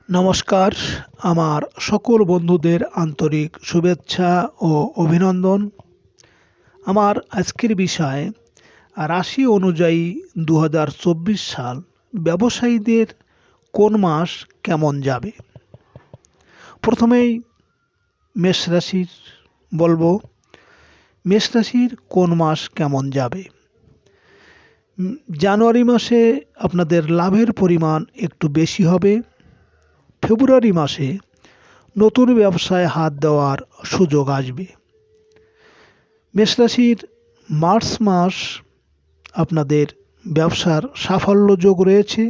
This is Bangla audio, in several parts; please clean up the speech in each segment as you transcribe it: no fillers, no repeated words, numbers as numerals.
নমস্কার, আমার সকল বন্ধুদের আন্তরিক শুভেচ্ছা ও অভিনন্দন। আমার আজকের বিষয় রাশি অনুযায়ী ২০২৪ সাল ব্যবসায়ীদের কোন মাস কেমন যাবে। প্রথমেই মেষ রাশির বলবো, মেষ রাশির কোন মাস কেমন যাবে। জানুয়ারি মাসে আপনাদের লাভের পরিমাণ একটু বেশি হবে। ফেব্রুয়ারি মাসে নতুন ব্যবসায় হাত দেওয়ার সুযোগ আসবে। মেষ রাশির মার্চ মাস আপনাদের ব্যবসার সাফল্য যোগ রয়েছে।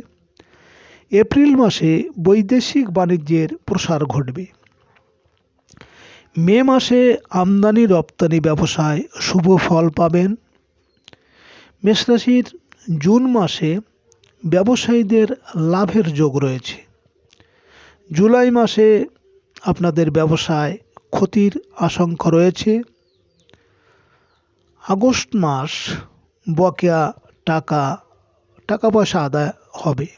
এপ্রিল মাসে বৈদেশিক বাণিজ্যের প্রসার ঘটবে। মে মাসে আমদানি রপ্তানি ব্যবসায় শুভ ফল পাবেন। মেষ রাশির জুন মাসে ব্যবসায়ীদের লাভের যোগ রয়েছে। জুলাই মাসে আপনাদের ব্যবসায় ক্ষতির আশঙ্কা রয়েছে। আগস্ট মাস বকেয়া টাকা পয়সা আদায় হবে।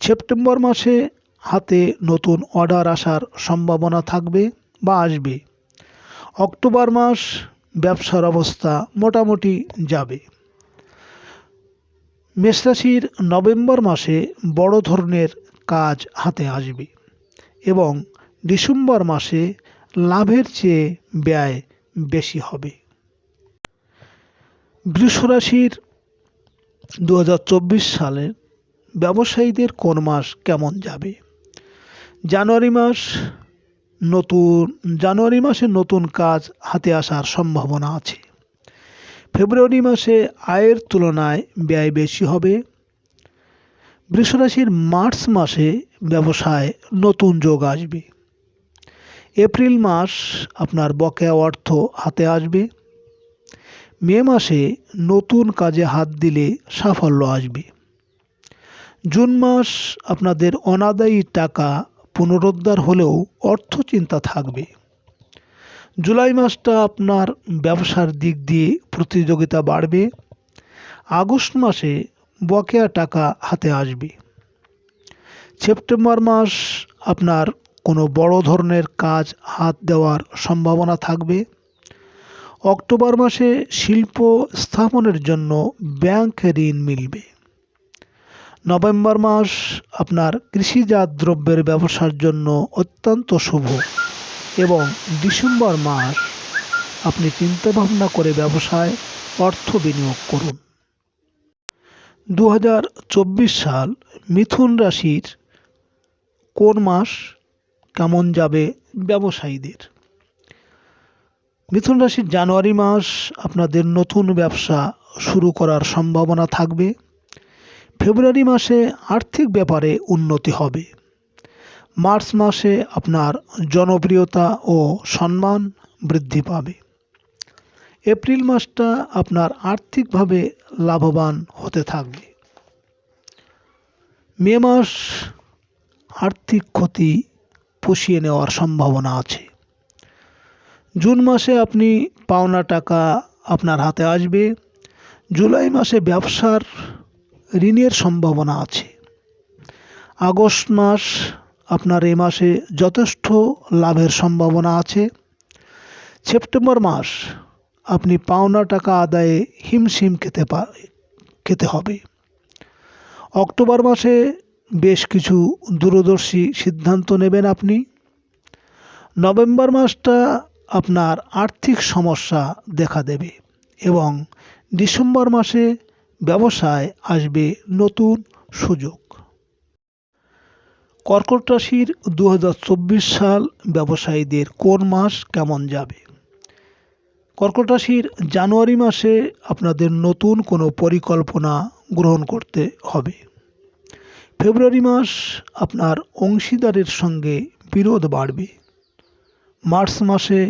সেপ্টেম্বর মাসে হাতে নতুন অর্ডার আসার সম্ভাবনা থাকবে বা আসবে। অক্টোবর মাস ব্যবসার অবস্থা মোটামুটি যাবে। মেষ রাশির নভেম্বর মাসে বড় ধরনের কাজ হাতে আসবে এবং ডিসেম্বর মাসে লাভের চেয়ে ব্যয় বেশি হবে। বৃষ রাশির ২০২৪ সালে ব্যবসায়ীদের কোন মাস কেমন যাবে। জানুয়ারি মাসে নতুন কাজ হাতে আসার সম্ভাবনা আছে। ফেব্রুয়ারি মাসে আয়ের তুলনায় ব্যয় বেশি হবে। বৃষ রাশির মার্চ মাসে ব্যবসায় নতুন যোগ আসবে। এপ্রিল মাস আপনার বকেয়া অর্থ হাতে আসবে। মে মাসে নতুন কাজে হাত দিলে সাফল্য আসবে। জুন মাস আপনাদের অনাদায়ী টাকা পুনরুদ্ধার হলেও অর্থ চিন্তা থাকবে। জুলাই মাসটা আপনার ব্যবসার দিক দিয়ে প্রতিযোগিতা বাড়বে। আগস্ট মাসে বকেয়া টাকা হাতে আসবে। সেপ্টেম্বর মাস আপনার কোনো বড় ধরনের কাজ হাত দেওয়ার সম্ভাবনা থাকবে। অক্টোবর মাসে শিল্প স্থাপনের জন্য ব্যাংক ঋণ মিলবে। নভেম্বর মাস আপনার কৃষিজাত দ্রব্যের ব্যবসার জন্য অত্যন্ত শুভ এবং ডিসেম্বর মাস আপনি চিন্তাভাবনা করে ব্যবসায় অর্থ বিনিয়োগ করুন। ২০২৪ সাল মিথুন রাশির কোন মাস কেমন যাবে ব্যবসায়ীদের। মিথুন রাশির জানুয়ারি মাস আপনাদের নতুন ব্যবসা শুরু করার সম্ভাবনা থাকবে। ফেব্রুয়ারি মাসে আর্থিক ব্যাপারে উন্নতি হবে। মার্চ মাসে আপনার জনপ্রিয়তা ও সম্মান বৃদ্ধি পাবে। এপ্রিল মাসটা আপনার আর্থিকভাবে লাভবান হতে থাকবে। মে মাস আর্থিক ক্ষতি পুষিয়ে নেওয়ার সম্ভাবনা আছে। জুন মাসে আপনি পাওনা টাকা আপনার হাতে আসবে। জুলাই মাসে ব্যবসার ঋণের সম্ভাবনা আছে। আগস্ট মাস আপনার এই মাসে যথেষ্ট লাভের সম্ভাবনা আছে। সেপ্টেম্বর মাস আপনি পাওনা টাকা আদায়ে হিমশিম খেতে হবে। অক্টোবর মাসে বেশ কিছু দূরদর্শী সিদ্ধান্ত নেবেন আপনি। নভেম্বর মাসটা আপনার আর্থিক সমস্যা দেখা দেবে এবং ডিসেম্বর মাসে ব্যবসায় আসবে নতুন সুযোগ। কর্কট রাশির ২০২৪ সাল ব্যবসায়ীদের কোন মাস কেমন যাবে। কর্কট রাশির জানুয়ারি মাসে আপনাদের নতুন কোনো পরিকল্পনা গ্রহণ করতে হবে। ফেব্রুয়ারি মাস আপনার অংশীদারের সঙ্গে বিরোধ বাড়বে। মার্চ মাসে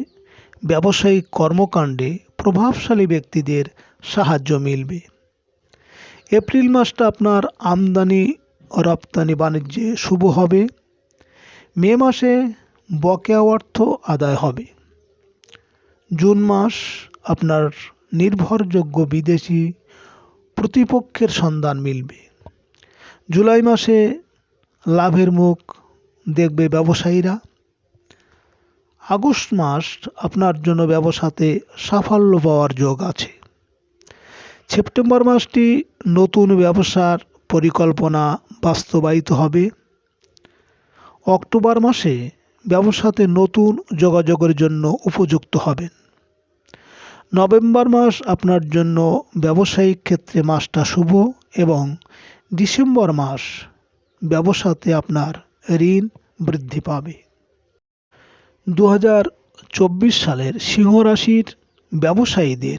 ব্যবসায়িক কর্মকাণ্ডে প্রভাবশালী ব্যক্তিদের সাহায্য মিলবে। এপ্রিল মাসটা আপনার আমদানি রপ্তানি বাণিজ্যে শুভ হবে। মে মাসে বকেয়া অর্থ আদায় হবে। জুন মাস আপনার নির্ভরযোগ্য বিদেশি প্রতিপক্ষের সন্ধান মিলবে। জুলাই মাসে লাভের মুখ দেখবে ব্যবসায়ীরা। আগস্ট মাস আপনার জন্য ব্যবসাতে সাফল্য পাওয়ার যোগ আছে। সেপ্টেম্বর মাসটি নতুন ব্যবসার পরিকল্পনা বাস্তবায়িত হবে। অক্টোবর মাসে ব্যবসাতে নতুন যোগাযোগের জন্য উপযুক্ত হবেন। নভেম্বর মাস আপনার জন্য ব্যবসায়িক ক্ষেত্রে মাসটা শুভ এবং ডিসেম্বর মাস ব্যবসাতে আপনার ঋণ বৃদ্ধি পাবে। 2024 সালের সিংহ রাশির ব্যবসায়ীদের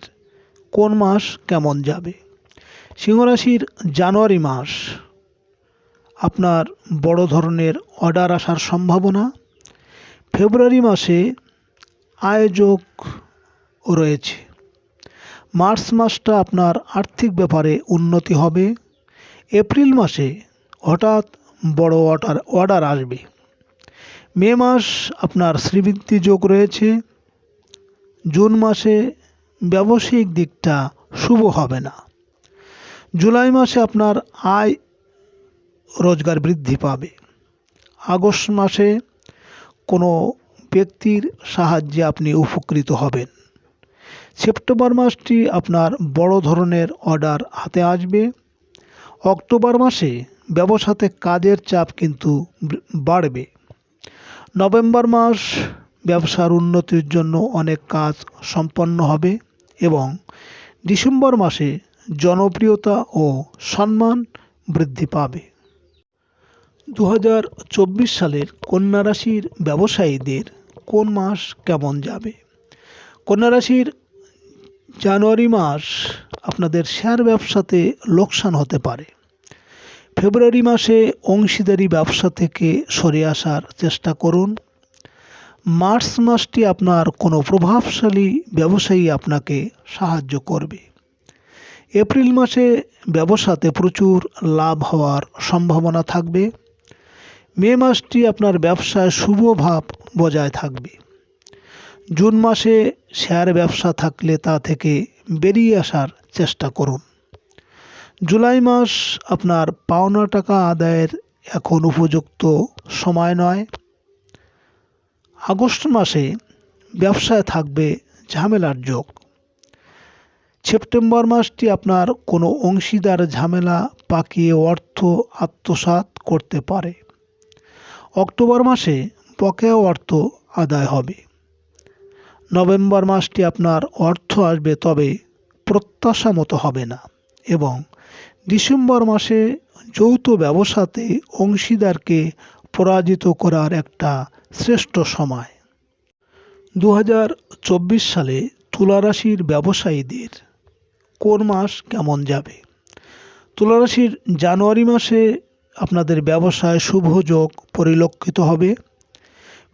কোন মাস কেমন যাবে? সিংহ রাশির জানুয়ারি মাস আপনার বড় ধরনের অর্ডার আসার সম্ভাবনা। ফেব্রুয়ারি মাসে আয়োজক রয়েছে। মার্চ মাসটা আপনার আর্থিক ব্যাপারে উন্নতি হবে। এপ্রিল মাসে হঠাৎ বড় অর্ডার আসবে। মে মাস আপনার শ্রীবৃদ্ধি যোগ রয়েছে। জুন মাসে ব্যবসায়িক দিকটা শুভ হবে না। জুলাই মাসে আপনার আয় রোজগার বৃদ্ধি পাবে। আগস্ট মাসে কোনো ব্যক্তির সাহায্যে আপনি উপকৃত হবেন। সেপ্টেম্বর মাসটি আপনার বড় ধরনের অর্ডার হাতে আসবে। অক্টোবর মাসে ব্যবসাতে কাজের চাপ কিন্তু বাড়বে। নভেম্বর মাস ব্যবসার উন্নতির জন্য অনেক কাজ সম্পন্ন হবে এবং ডিসেম্বর মাসে জনপ্রিয়তা ও সম্মান বৃদ্ধি পাবে। 2024 সালের কন্যা রাশির ব্যবসায়ীদের কোন মাস কেমন যাবে? কন্যা রাশির জানুয়ারি মাস আপনাদের শেয়ার ব্যবসাতে লোকসান হতে পারে। ফেব্রুয়ারি মাসে অংশীদারি ব্যবসা থেকে সরে আসার চেষ্টা করুন। মার্চ মাসটি আপনার কোনো প্রভাবশালী ব্যবসায়ী আপনাকে সাহায্য করবে। এপ্রিল মাসে ব্যবসাতে প্রচুর লাভ হওয়ার সম্ভাবনা থাকবে। মে মাসটি আপনার ব্যবসায় শুভ ভাব বজায় থাকবে। জুন মাসে শেয়ার ব্যবসা থাকলে তা থেকে বেরিয়ে আসার চেষ্টা করুন। জুলাই মাস আপনার পাওনা টাকা আদায়ের এখন উপযুক্ত সময় নয়। আগস্ট মাসে ব্যবসায় থাকবে ঝামেলার যোগ। সেপ্টেম্বর মাসটি আপনার কোনো অংশীদার ঝামেলা পাকিয়ে অর্থ আত্মসাৎ করতে পারে। অক্টোবর মাসে বকেয়া অর্থ আদায় হবে। নভেম্বর মাসটি আপনার অর্থ আসবে, তবে প্রত্যাশা মতো হবে না এবং ডিসেম্বর মাসে যৌথ ব্যবসাতে অংশীদারকে পরাজিত করার একটা শ্রেষ্ঠ সময়। 2024 সালে তুলা রাশির ব্যবসায়ীদের কোন মাস কেমন যাবে? তুলা রাশির জানুয়ারি মাসে আপনাদের ব্যবসায় শুভ যোগ পরিলক্ষিত হবে।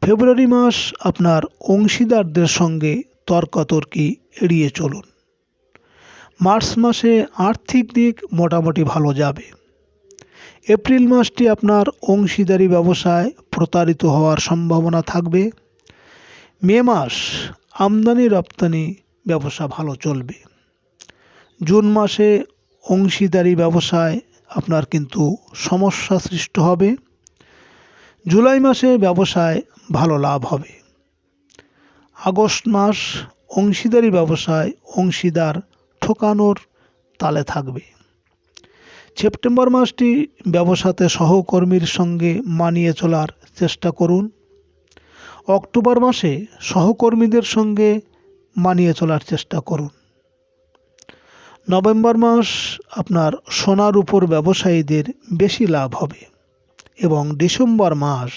ফেব্রুয়ারি মাস আপনার অংশীদারদের সঙ্গে তর্কাতর্কি এড়িয়ে চলুন। মার্চ মাসে আর্থিক দিক মোটামুটি ভালো যাবে। এপ্রিল মাসটি আপনার অংশীদারি ব্যবসায় প্রতারিত হওয়ার সম্ভাবনা থাকবে। মে মাস আমদানি রপ্তানি ব্যবসা ভালো চলবে। জুন মাসে অংশীদারি ব্যবসায় আপনার কিন্তু সমস্যা সৃষ্টি হবে। জুলাই মাসে ব্যবসায় ভালো লাভ হবে। আগস্ট মাস অংশীদারি ব্যবসায় অংশীদার ঠকানোর তালে থাকবে। সেপ্টেম্বর মাসটি ব্যবসাতে সহকর্মীর সঙ্গে মানিয়ে চলার চেষ্টা করুন। অক্টোবর মাসে সহকর্মীদের সঙ্গে মানিয়ে চলার চেষ্টা করুন। নভেম্বর মাস আপনার সোনার উপর ব্যবসায়ীদের বেশি লাভ হবে এবং ডিসেম্বর মাস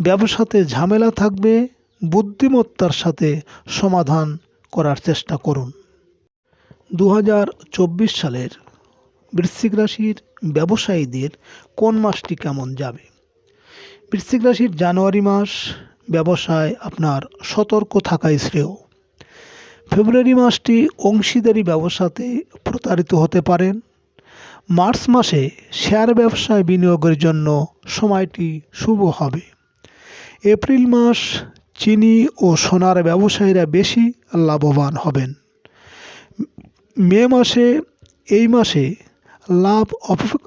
ব্যবসাতে ঝামেলা থাকবে। বুদ্ধিমত্তার সাথে সমাধান করার চেষ্টা করুন। 2024 সালের বৃশ্চিক রাশির ব্যবসায়ীদের কোন মাসটি কেমন যাবে? বৃশ্চিক রাশির জানুয়ারি মাস ব্যবসায় আপনার সতর্ক থাকাই শ্রেয়। ফেব্রুয়ারি মাসটি অংশীদারি ব্যবসাতে প্রতারিত হতে পারেন। মার্চ মাসে শেয়ার ব্যবসায় বিনিয়োগের জন্য সময়টি শুভ হবে। এপ্রিল মাস চিনি ও সোনার ব্যবসায়ীরা বেশি লাভবান হবেন। মে মাসে এই মাসে লাভ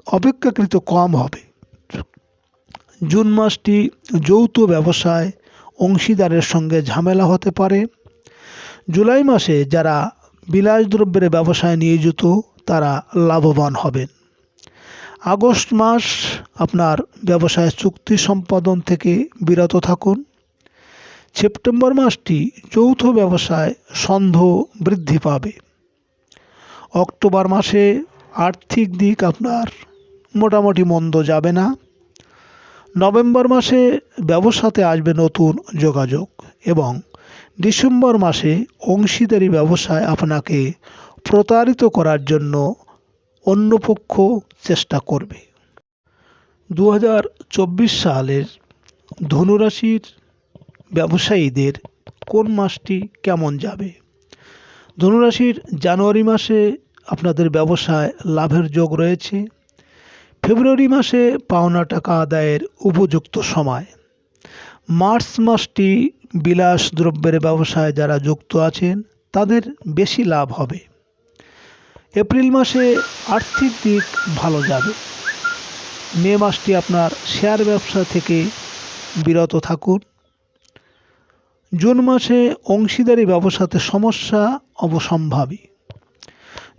অপেক্ষাকৃত কম হবে। জুন মাসটি যৌথ ব্যবসায় অংশীদারের সঙ্গে ঝামেলা হতে পারে। জুলাই মাসে যারা বিলাসদ্রব্যের ব্যবসায় নিয়োজিত তারা লাভবান হবেন। আগস্ট মাস আপনার ব্যবসায় চুক্তি সম্পাদন থেকে বিরত থাকুন। সেপ্টেম্বর মাসটি যৌথ ব্যবসায় সন্দেহ বৃদ্ধি পাবে। অক্টোবর মাসে আর্থিক দিক আপনার মোটামুটি মন্দ যাবে না। নভেম্বর মাসে ব্যবসাতে আসবে নতুন যোগাযোগ এবং ডিসেম্বর মাসে অংশীদারি ব্যবসায় আপনাকে প্রতারিত করার জন্য অন্য পক্ষ চেষ্টা করবে। 2024 সালের ধনুরাশির ব্যবসায়ীদের কোন মাসটি কেমন যাবে? ধনুরাশির জানুয়ারি মাসে আপনাদের ব্যবসায় লাভের যোগ রয়েছে। ফেব্রুয়ারি মাসে পাওনা টাকা আদায়ের উপযুক্ত সময়। মার্চ মাসটি বিলাস দ্রব্যের ব্যবসায় যারা যুক্ত আছেন তাদের বেশি লাভ হবে। এপ্রিল মাসে আর্থিক দিক ভালো যাবে। মে মাসটি আপনার শেয়ার ব্যবসা থেকে বিরত থাকুন। জুন মাসে অংশীদারি ব্যবসাতে সমস্যা অবশ্যম্ভাবী।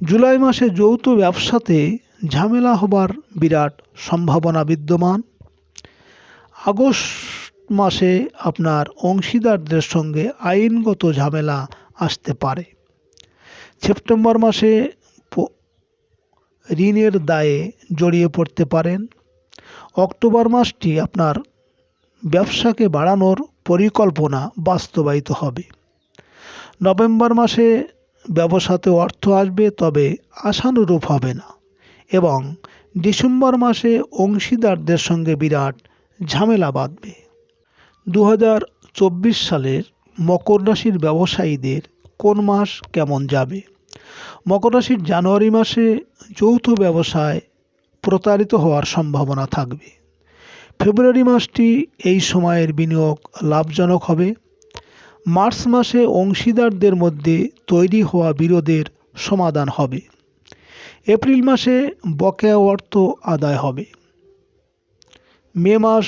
জুলাই মাসে যৌথ ব্যবসাতে ঝামেলা হবার বিরাট সম্ভাবনা বিদ্যমান। আগস্ট মাসে আপনার অংশীদারদের সঙ্গে আইনগত ঝামেলা আসতে পারে। সেপ্টেম্বর মাসে ঋণের দায়ে জড়িয়ে পড়তে পারেন। অক্টোবর মাসটি আপনার ব্যবসাকে বাড়ানোর পরিকল্পনা বাস্তবায়িত হবে। নভেম্বর মাসে ব্যবসাতে অর্থ আসবে, তবে আশানুরূপ হবে না এবং ডিসেম্বর মাসে অংশীদারদের সঙ্গে বিরাট ঝামেলা বাঁধবে। 2024 সালের মকর রাশির ব্যবসায়ীদের কোন মাস কেমন যাবে? মকর রাশির জানুয়ারি মাসে যৌথ ব্যবসায় প্রতারিত হওয়ার সম্ভাবনা থাকবে। ফেব্রুয়ারি মাসটি এই সময়ের বিনিয়োগ লাভজনক হবে। মার্চ মাসে অংশীদারদের মধ্যে তৈরি হওয়া বিরোধের সমাধান হবে। এপ্রিল মাসে বকেয়া অর্থ আদায় হবে। মে মাস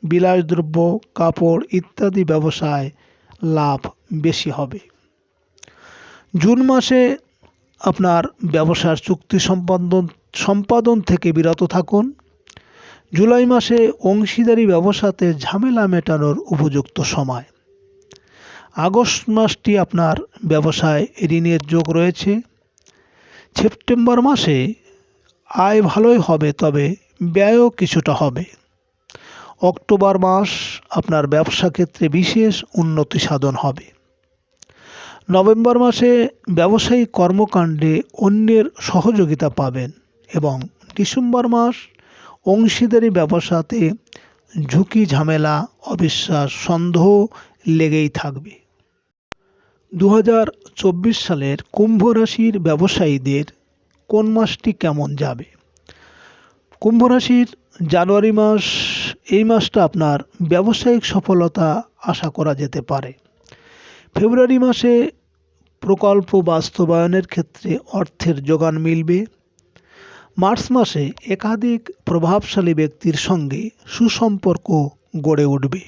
বিলাসদ্রব্য, কাপড় ইত্যাদি ব্যবসায় লাভ বেশি হবে। জুন মাসে আপনার ব্যবসার চুক্তি সম্পাদন থেকে বিরত থাকুন। জুলাই মাসে অংশীদারি ব্যবসাতে ঝামেলা মেটানোর উপযুক্ত সময়। আগস্ট মাসটি আপনার ব্যবসায় ঋণের যোগ রয়েছে। সেপ্টেম্বর মাসে আয় ভালোই হবে, তবে ব্যয়ও কিছুটা হবে। অক্টোবর মাস আপনার ব্যবসা ক্ষেত্রে বিশেষ উন্নতি সাধন হবে। নভেম্বর মাসে ব্যবসায়িক কর্মকাণ্ডে অন্যের সহযোগিতা পাবেন এবং ডিসেম্বর মাস অংশীদারি ব্যবসাতে ঝুঁকি, ঝামেলা, অবিশ্বাস, সন্দেহ লেগেই থাকবে। 2024 সালের কুম্ভ রাশির ব্যবসায়ীদের কোন মাসটি কেমন যাবে? কুম্ভ রাশির জানুয়ারি মাস, এই মাসটা আপনার ব্যবসায়িক সফলতা আশা করা যেতে পারে। ফেব্রুয়ারি মাসে প্রকল্প বাস্তবায়নের ক্ষেত্রে অর্থের যোগান মিলবে। মার্চ মাসে একাধিক প্রভাবশালী ব্যক্তির সঙ্গে সুসম্পর্ক গড়ে উঠবে।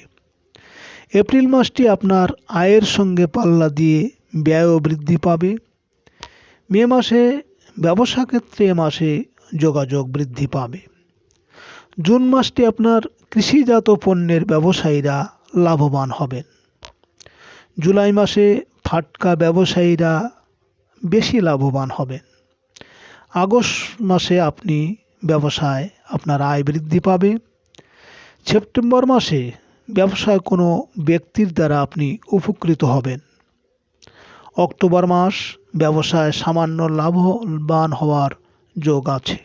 এপ্রিল মাসটি আপনার আয়ের সঙ্গে পাল্লা দিয়ে ব্যয়ও বৃদ্ধি পাবে। মে মাসে ব্যবসা ক্ষেত্রে এ মাসে যোগাযোগ বৃদ্ধি পাবে। জুন মাসটি আপনার কৃষিজাত পণ্যের ব্যবসায়ীরা লাভবান হবেন। জুলাই মাসে ফাটকা ব্যবসায়ীরা বেশি লাভবান হবেন। আগস্ট মাসে আপনি ব্যবসায় আপনার আয় বৃদ্ধি পাবে। সেপ্টেম্বর মাসে ব্যবসায় কোনো ব্যক্তির দ্বারা আপনি উপকৃত হবেন। অক্টোবর মাস ব্যবসায় সামান্য লাভবান হওয়ার যোগ আছে।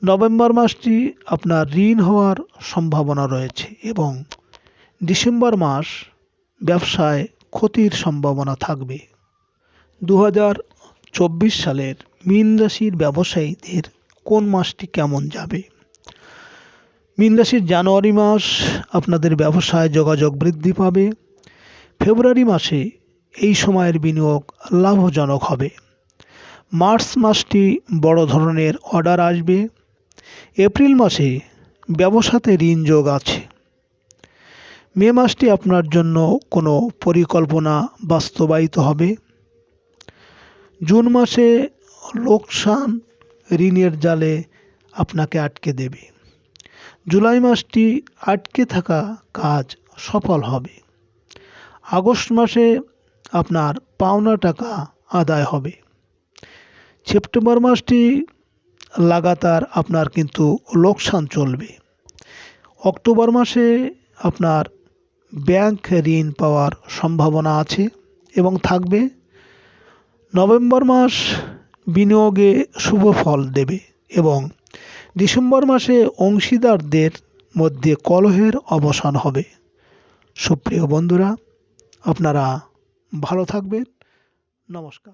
নভেম্বর মাসটি আপনার ঋণ হওয়ার সম্ভাবনা রয়েছে এবং ডিসেম্বর মাস ব্যবসায় ক্ষতির সম্ভাবনা থাকবে। 2024 সালের মীন রাশির ব্যবসায়ীদের কোন মাসটি কেমন যাবে? মীন রাশির জানুয়ারি মাস আপনাদের ব্যবসায় যোগাযোগ বৃদ্ধি পাবে। ফেব্রুয়ারি মাসে এই সময়ের বিনিয়োগ লাভজনক হবে। মার্চ মাসটি বড় ধরনের অর্ডার আসবে। এপ্রিল মাসে ব্যবসাতে ঋণ যোগ আছে। মে মাসটি আপনার জন্য কোনো পরিকল্পনা বাস্তবায়িত হবে। জুন মাসে লোকসান ঋণের জালে আপনাকে আটকে দেবে। জুলাই মাসটি আটকে থাকা কাজ সফল হবে। আগস্ট মাসে আপনার পাওনা টাকা আদায় হবে। সেপ্টেম্বর মাসটি লাগাতার আপনার কিন্তু লোকসান চলবে। অক্টোবর মাসে আপনার ব্যাংক ঋণ পাওয়ার সম্ভাবনা আছে এবং থাকবে। নভেম্বর মাস বিনিয়োগে শুভ ফল দেবে এবং ডিসেম্বর মাসে অংশীদারদের মধ্যে কলহের অবসান হবে। সুপ্রিয় বন্ধুরা, আপনারা ভালো থাকবেন। নমস্কার।